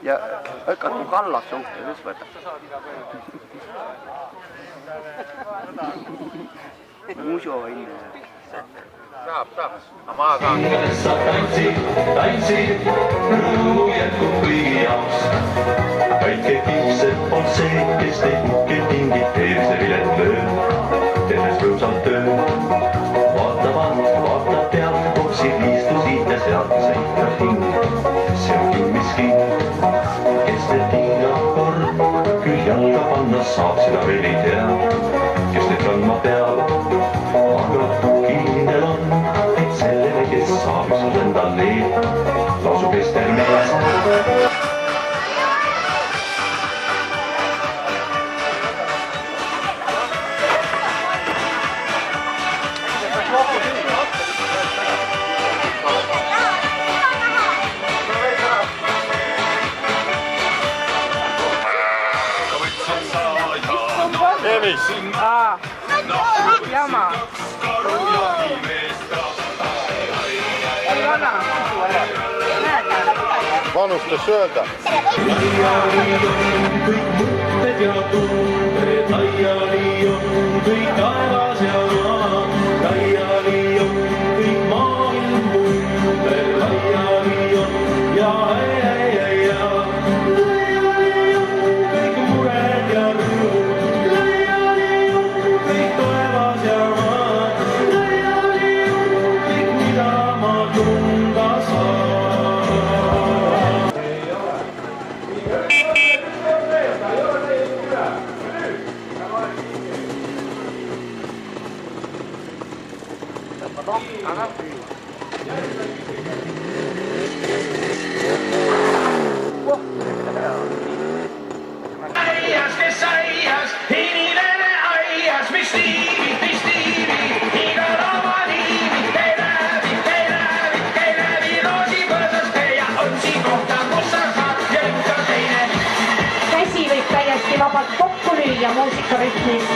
Ja hakkad mu kallas suhtes, mis võtab? Muso inne. Saab. Aga ma ka. Sa tantsid, rõõmu jätkub kõigi jaoks. Väike kiuseb on see, kes teid mukke tingib, tervise vilet lööb, tehes rõõmsalt töö. Vaatab pealt, kopsib liistu siit ja sealt sõitab hing. See on kimmiski, kes need hingab kord, küll jalga panna saab, seda veel ei tea, kes need kandma peab. Aga kindel on, et sellele, kes saab üksus endal leeb, lausub Ester meelest. Jama. Ei anna. Vanustas öelda. Laiali on kõik mõtted ja tunded, laiali on kõik taevas ja maa, laiali on kõik maailm ümber, laiali on ja laiali on kõik mured ja rõõmud, laiali on kõik taevas ja maa, laiali on kõik, mida ma tunda saan. Aias, kes aias, inimene aias, mis tiivi, igal oma liivi, käi läbi roosipõõsast ja on siin kohta, kus sa saad ja ikka teine. Käsi võib täiesti vabalt kokku lüüa muusikarütmis.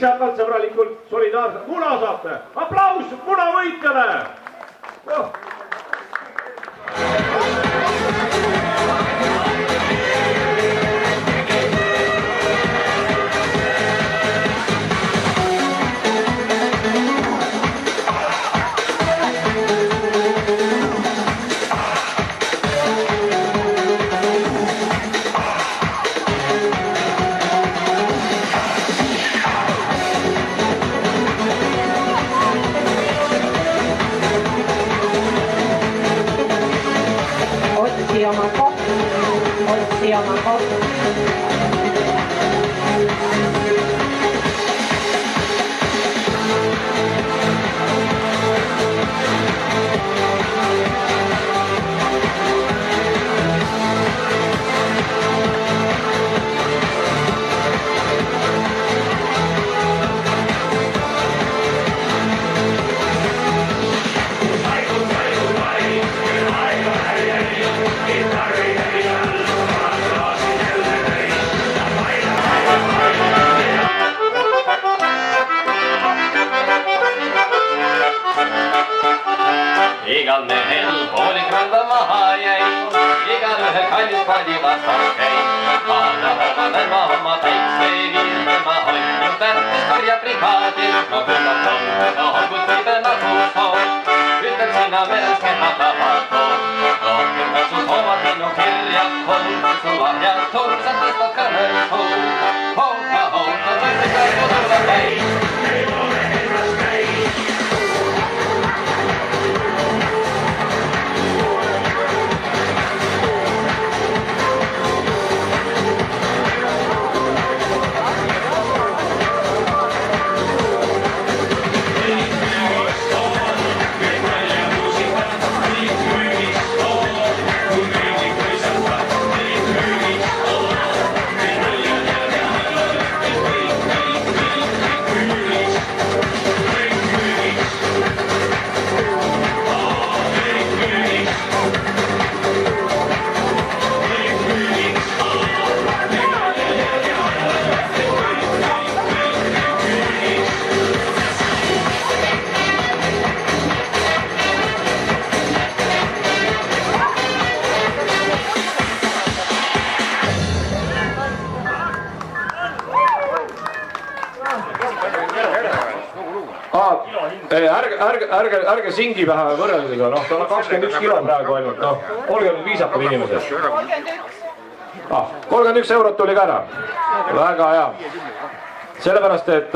viisakalt, sõbralikult, solidaarselt. Muna saate. Aplaus munavõitjale! Otsi oma koht. Otsi oma koht. Igal mehel poolik randa maha jäi, igal ühel kallis paadi vastas käi. Aana oma oma päikseviil, ma hoidnud väärtus karjabrigaadil, ma võtan tõmbe, nohkud võibe nagu soov. Ütleb sinna meres keha tavatoo, rohkem kasus omad minu kirjad kool, su lahjad tursad tõstad kõnel suu. Hooga, võitleda kodule käi. Ärge singi vähe võrreldega, noh, ta on 21 kilo praegu ainult, noh, olge nüüd viisakad inimesed. 31 eurot tuli ka ära, väga hea. Sellepärast, et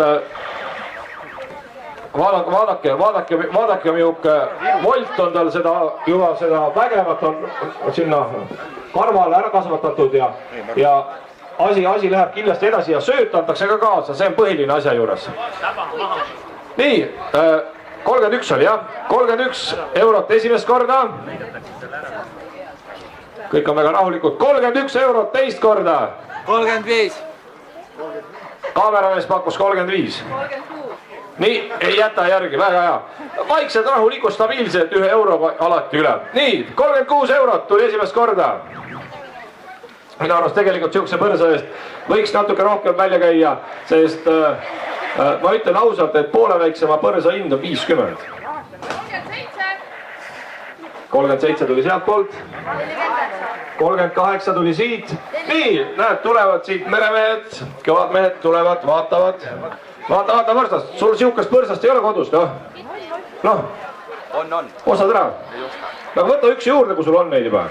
vaadake miuke volt on tal juba seda vägevat on sinna karvale ära kasvatatud ja asi läheb kindlasti edasi ja sööt antakse ka kaasa, see on põhiline asja juures. Nii, 31 oli jah, 31 eurot esimest korda. Kõik on väga rahulikud, 31 eurot teist korda. 35. Kaameramees pakkus 35. Nii, ei jäta järgi, väga hea. Vaikselt, rahulikud, stabiilsed, 1 euro alati üle. Nii, 36 eurot tuli esimest korda. Minu arust tegelikult siukse põrsa eest võiks natuke rohkem välja käia, sest ma ütlen ausalt, et poole väiksema põrsa hind on 50. 37 tuli sealt poolt. 38 tuli siit. Nii, näed, tulevad siit meremehed, kõvad mehed tulevad, vaatavad. Vaata põrsast, sul siukest põrsast ei ole kodus, noh. Noh, osad ära. Aga võta üks juurde, kui sul on neid juba.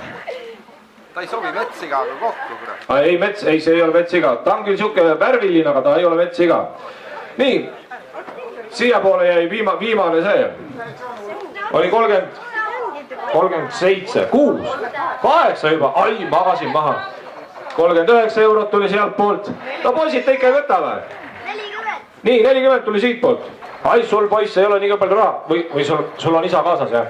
Ta ei sobi metssigaga kokku, kurat. Ei, see ei ole metssiga. Ta on küll siuke värviline, aga ta ei ole metssiga. Nii, siia poole jäi viimane see. Oli 37, 6, 8 juba. Ai, magasin maha. 39 eurot tuli sealt poolt. No poisid, te ikka ei võta või? 40. Nii, 40 tuli siit poolt. Ai, sul poiss ei ole nii palju raha. Või sul on isa kaasas, jah?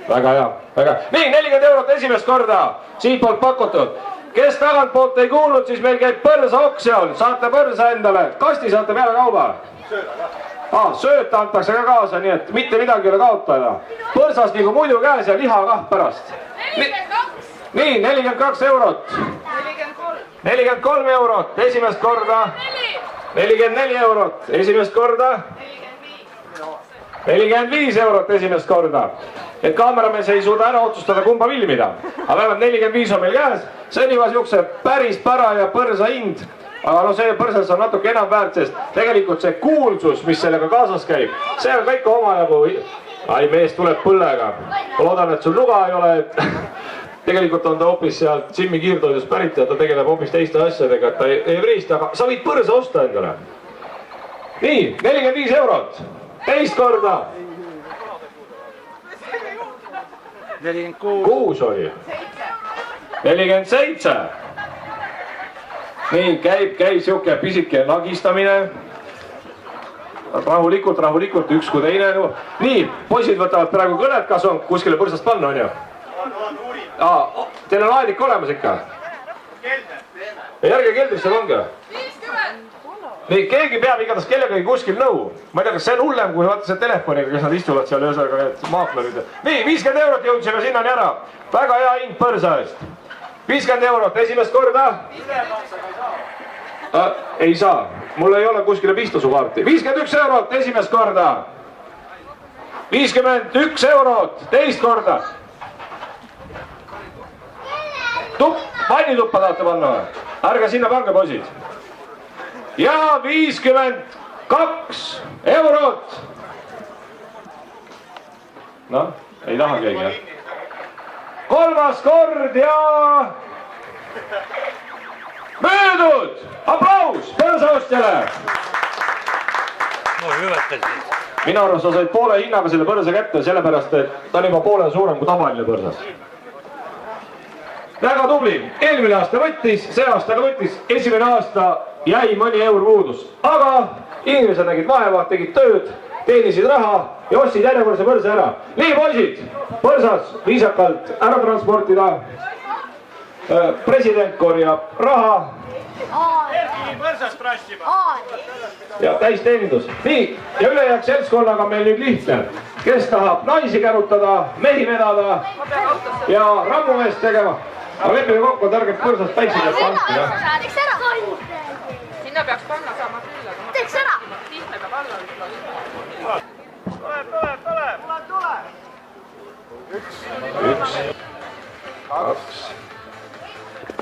Väga hea, väga hea. Nii, 40 eurot esimest korda. Siit poolt pakutud. Kes tagant poolt ei kuulnud, siis meil käib põrsa oksjon. Saate põrsa endale. Kasti saate peale kauba. Sööt antakse ka kaasa, nii et mitte midagi ei ole kaotada. Põrsas nagu muidu käes ja liha kah pärast. Nii, 42 eurot. 43 eurot esimest korda. 44 eurot esimest korda. 45 eurot esimest korda. Et kaameramees ei suuda ära otsustada, kumba filmida. Aga vähemalt 45 on meil käes. See on juba siukse päris paraja põrsa hind. Aga no see põrsas on natuke enam väärt, sest tegelikult see kuulsus, mis sellega kaasas käib, see on kõik omajagu. Ai, mees tuleb põllega. Ma loodan, et sul nuga ei ole, et tegelikult on ta hoopis sealt Jimmy Kiirtoidust pärit ja ta tegeleb hoopis teiste asjadega, et ta ei vriista, aga sa võid põrsa osta endale. Nii, 45 eurot. Teist korda. 46 oli. 47. Nii, käib siuke pisike nagistamine. Rahulikult, üks kui teine. Nii, poisid võtavad praegu kõnet, kas on kuskile põrsast panna, on ju? Teil on aedik olemas ikka? Järge keldrisse pange. Nii, keegi peab igatahes kellegagi kuskil nõu. Ma ei tea, kas see on hullem, kui vaata see telefoniga, kes nad istuvad seal ühesõnaga need maaklerid. Nii, 50 eurot jõudsime sinnani ära. Väga hea hind põrsa eest. 50 eurot esimest korda. Ei saa, mul ei ole kuskile pista su kaarti. 51 eurot esimest korda. 51 eurot teist korda. Vannituppa tahate panna või? Ärge sinna pange, poisid. Ja 52 eurot. Noh, ei taha keegi, jah? Kolmas kord ja möödud! Aplaus põrsaostjale! Minu arust sa said poole hinnaga selle põrsa kätte, sellepärast, et ta on juba poole suurem kui tavaline põrsas. Väga tubli. Eelmine aasta võttis, see aasta ka võttis. Esimene aasta jäi mõni eur puudus. Aga inimesed nägid vaeva, tegid tööd, teenisid raha ja ostsid järjekordse põrsa ära. Nii, poisid, põrsas viisakalt ära transportida. President korjab raha. Ja täisteenindus. Nii, ja ülejääk seltskonnaga meil nüüd lihtne. Kes tahab naisi kärutada, mehi vedada ja rammumeest tegema. Aga lepime kokku, et ärge põrsast päikse pealt panski, jah. Teeks ära! Sinna peaks panna saama küll, aga... Teeks ära! Lihtne peab alla ütlema. Tuleb! 1, 2,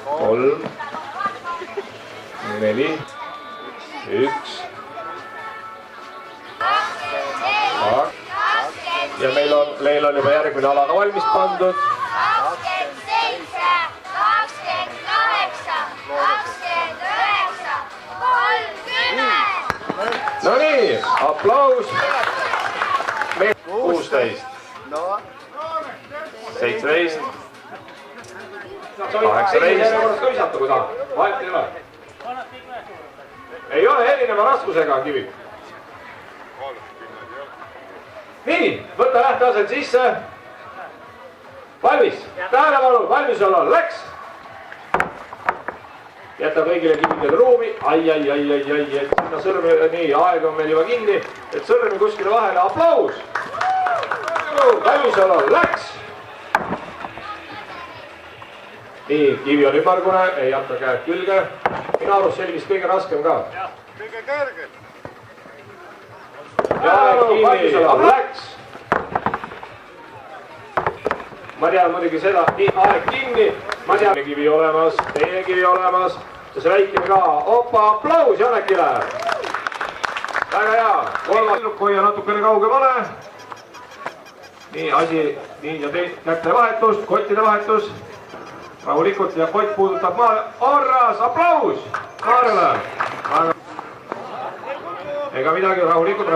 3, 4, 1. Ja meil on juba järgmine ala ka valmis pandud. 27, 28, 29, 30. No nii, aplaus. 16, 17, 18. Vahet ei ole. Ei ole erineva raskusega kivi. Nii, võta lähteasend sisse. Valmis, tähelepanu, valmis olla, läks. Jäta kõigile kividele ruumi. Ai, et sinna sõrmi, nii, aeg on meil juba kinni, et sõrmi kuskile vahele. Aplaus. Valmis olla, läks. Nii, kivi on ümmargune, ei jätta käed külge. Minu arust see oli vist kõige raskem ka. Kõige kõrgel. Ja aeg kinni, läks. Ma tean muidugi seda, nii, aeg kinni. Ma tean, kivi olemas, teie kivi olemas. See väikene ka, opa, aplaus Janekile. Väga hea. Kolmas hoia natukene kaugemale. Nii, asi, nii ja kätte vahetus, kottide vahetus. Rahulikult ja kott puudutab maa. Orras, aplaus Kaarele. Ega midagi, rahulikult.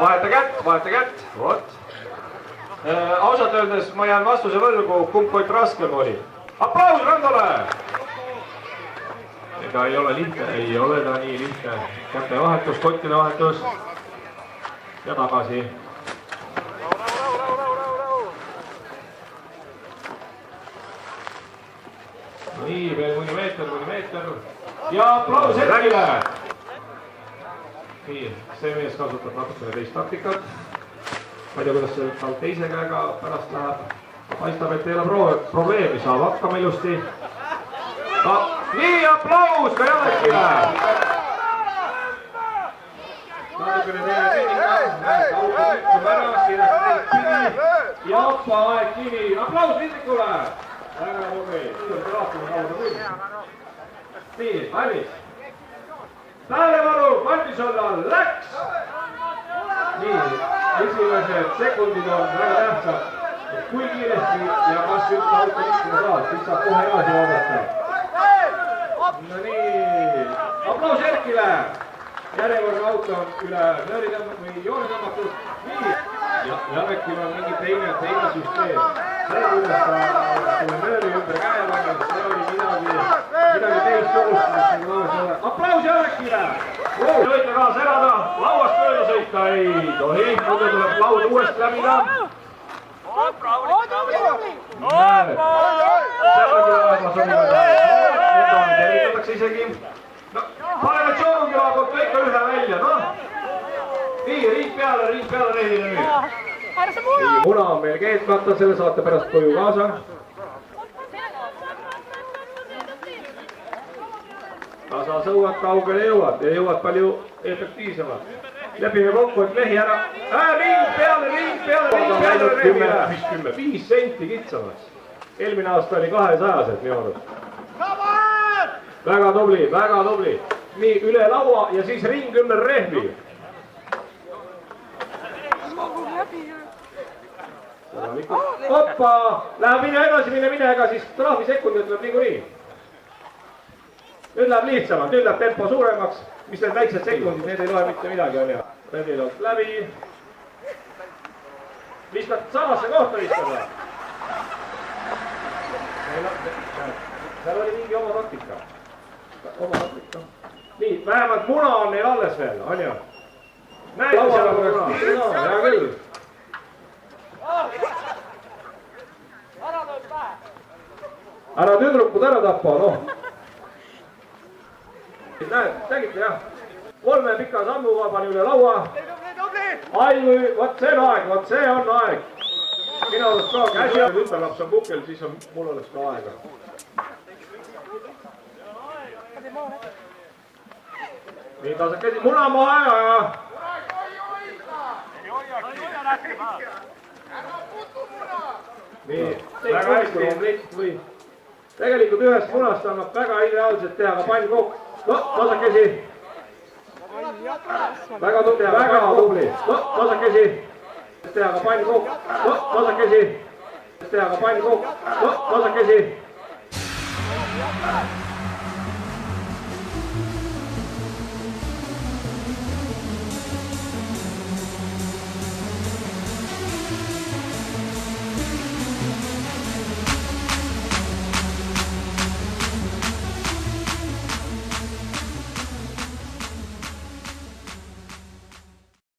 Vaheta kätt. Vot. Ausalt öeldes ma jään vastuse võlgu, kumb kott raskem oli. Aplaus Randole! Ega ei ole lihtne, ei ole ta nii lihtne. Kätte vahetus, kottide vahetus. Ja tagasi. Nii, veel mõni meeter. Ja aplaus Erkile! Nii, see mees kasutab natukene teist taktikat. Ma ei tea, kuidas see tal teise käega pärast läheb. Paistab, et ei ole probleemi, saab hakkama ilusti. Nii, aplaus ka Janekile! natukene teine tehnika. Ja hoppa, aeg kinni. Aplaus Lindikule. Väga tubli. Nii, valmis. Tähelepanu, valmis olla, läks! Nii, esimesed sekundid on väga tähtsad. Kui kiiresti ja kas üks auto liikuma saab, siis saab kohe edasi vaadata. No nii, aplaus Erkile! Järjekordne auto on üle nööri tõmmatud või joone tõmmatud. Nii, ja Janekil on mingi teine süsteem. See, kuidas ta selle nööri ümber käe pannud, see oli midagi teistsugust. Aplaus Janekile! Võite kaasa elada, lauast mööda sõita ei tohi, muidu tuleb laud uuesti läbida. Tervitatakse isegi. Paneme Tšoongila poolt kõik ühe välja, noh. Nii, riik peale rehile nüüd. Muna on meil keetmata, selle saate pärast koju kaasa. Tasa sõuad, kaugele jõuad ja jõuad palju efektiivsemalt. Lepime kokku, et lehi ära. Ring peale rehile. 5 senti kitsamaks. Eelmine aasta oli 200-sed minu arust. Väga tubli, väga tubli. Nii, üle laua ja siis ring ümber rehvi. Hoppa! Läheb mine edasi, siis trahvisekundid tuleb niikuinii. Nüüd läheb lihtsamalt, nüüd läheb tempo suuremaks. Mis need väiksed sekundid, need ei loe mitte midagi, on ju. Rehviloost läbi. Viskad samasse kohta vistada. Seal oli mingi oma taktika. Nii, vähemalt muna on neil alles veel, on ju? Näete seal on muna? Hea küll. Ära tüdrukud ära tappa, noh. Näed, nägite jah? 3 pika sammuga pani üle laua. Ai, vot see on aeg. Mina oleks ka käsi, tütarlaps on pukel, siis on mul oleks ka aega. Nii, tasakesi, muna maha ja... Nii, väga hästi. Tegelikult ühest munast annab väga ideaalselt teha ka pannkokk. No, tasakesi. Väga tubli. No, tasakesi. Teha ka pannkokk. No, tasakesi. Teha ka pannkokk. No, tasakesi.